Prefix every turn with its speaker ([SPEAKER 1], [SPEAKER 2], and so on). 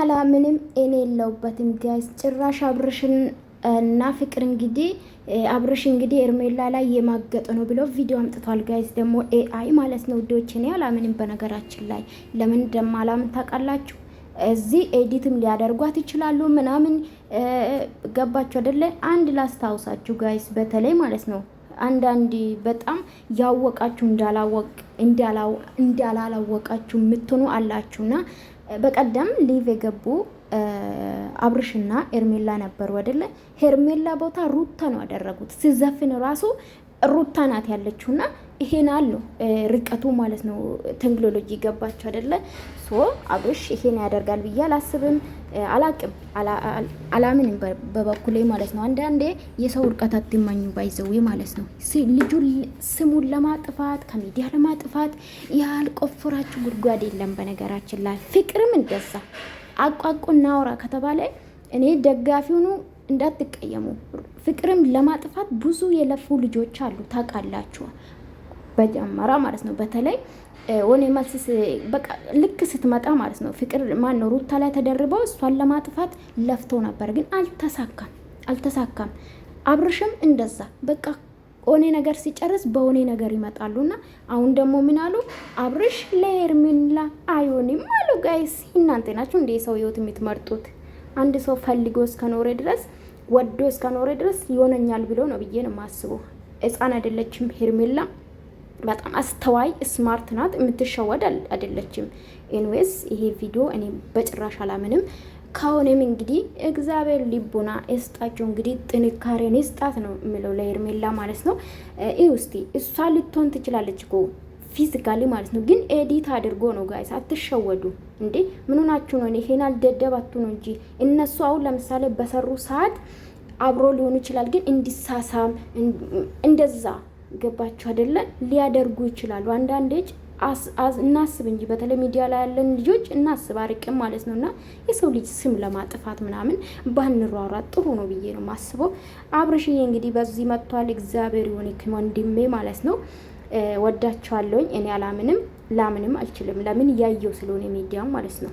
[SPEAKER 1] አላምንም እኔ የለውበትም ጋይስ ጭራሽ አብርሽን እና ፍቅር እንግዲህ አብርሽ እንግዲህ ኤርሜላ ላይ የማገጠ ነው ብሎ ቪዲዮ አምጥቷል ጋይስ። ደግሞ ኤአይ ማለት ነው ውዶች። እኔ አላምንም በነገራችን ላይ ለምን እንደማላምን ታውቃላችሁ? እዚህ ኤዲትም ሊያደርጓት ይችላሉ ምናምን ገባችሁ አይደለ? አንድ ላስታውሳችሁ ጋይስ በተለይ ማለት ነው አንዳንድ በጣም ያወቃችሁ እንዳላወቃችሁ የምትሆኑ አላችሁና በቀደም ሊቭ የገቡ አብርሽና ኤርሜላ ነበሩ አይደለ? ሄርሜላ ቦታ ሩታ ነው ያደረጉት። ሲዘፍን ራሱ ሩታ ናት ያለችውና ይሄን አሉ ርቀቱ ማለት ነው ቴክኖሎጂ ገባችሁ አይደለ? ሶ አብርሽ ይሄን ያደርጋል ብዬ አላስብም፣ አላምንም በበኩሌ ማለት ነው። አንዳንዴ የሰው ርቀት አትመኙ ባይዘው ማለት ነው። ልጁን ስሙን ለማጥፋት ከሚዲያ ለማጥፋት ያልቆፈራችሁ ጉድጓድ የለም። በነገራችን ላይ ፍቅርም እንደዛ አቋቁ እናውራ ከተባለ እኔ ደጋፊውኑ እንዳትቀየሙ። ፍቅርም ለማጥፋት ብዙ የለፉ ልጆች አሉ ታውቃላችሁ። በጀመራ ማለት ነው በተለይ ወኔ ማስስ በቃ ልክ ስትመጣ ማለት ነው ፍቅር ማን ነው ሩታ ላይ ተደርበው እሷን ለማጥፋት ለፍቶ ነበር፣ ግን አልተሳካም። አብርሽም እንደዛ በቃ ኦኔ ነገር ሲጨርስ በኦኔ ነገር ይመጣሉና አሁን ደግሞ ምን አሉ? አብርሽ ለሄርሜላ አይሆንም አሉ። ጋይስ እናንተ ናችሁ እንደ ሰው ህይወት የምትመርጡት? አንድ ሰው ፈልጎ እስከኖረ ድረስ ወዶ እስከኖረ ድረስ ይሆነኛል ብሎ ነው ብዬ ነው የማስበው። ህፃን አይደለችም ሄርሜላ፣ በጣም አስተዋይ ስማርት ናት፣ የምትሸወድ አይደለችም። ኤንዌስ ይሄ ቪዲዮ እኔ በጭራሽ አላምንም። ከሆነም እንግዲህ እግዚአብሔር ልቦና እስጣቸው፣ እንግዲህ ጥንካሬን እስጣት ነው የሚለው ለሄርሜላ ማለት ነው። እስቲ እሷ ልትሆን ትችላለች እኮ ፊዚካሊ ማለት ነው፣ ግን ኤዲት አድርጎ ነው ጋይስ። አትሸወዱ እንዴ! ምን ሆናችሁ ነው? ይሄን አልደደባቱ ነው እንጂ እነሱ አሁን ለምሳሌ በሰሩ ሰዓት አብሮ ሊሆኑ ይችላል፣ ግን እንዲሳሳም እንደዛ ገባችሁ አይደለ? ሊያደርጉ ይችላሉ። አንዳንዴ እናስብ እንጂ በተለይ ሚዲያ ላይ ያለን ልጆች እናስብ አርቅም ማለት ነውና የሰው ልጅ ስም ለማጥፋት ምናምን ባንሯሯጥ ጥሩ ነው ብዬ ነው ማስበው። አብርሽዬ እንግዲህ በዚህ መጥቷል። እግዚአብሔር ይሁንክ ወንድሜ ማለት ነው። ወዳቸዋለሁኝ። እኔ አላምንም ላምንም አልችልም። ለምን ያየው ስለሆነ ሚዲያም ማለት ነው።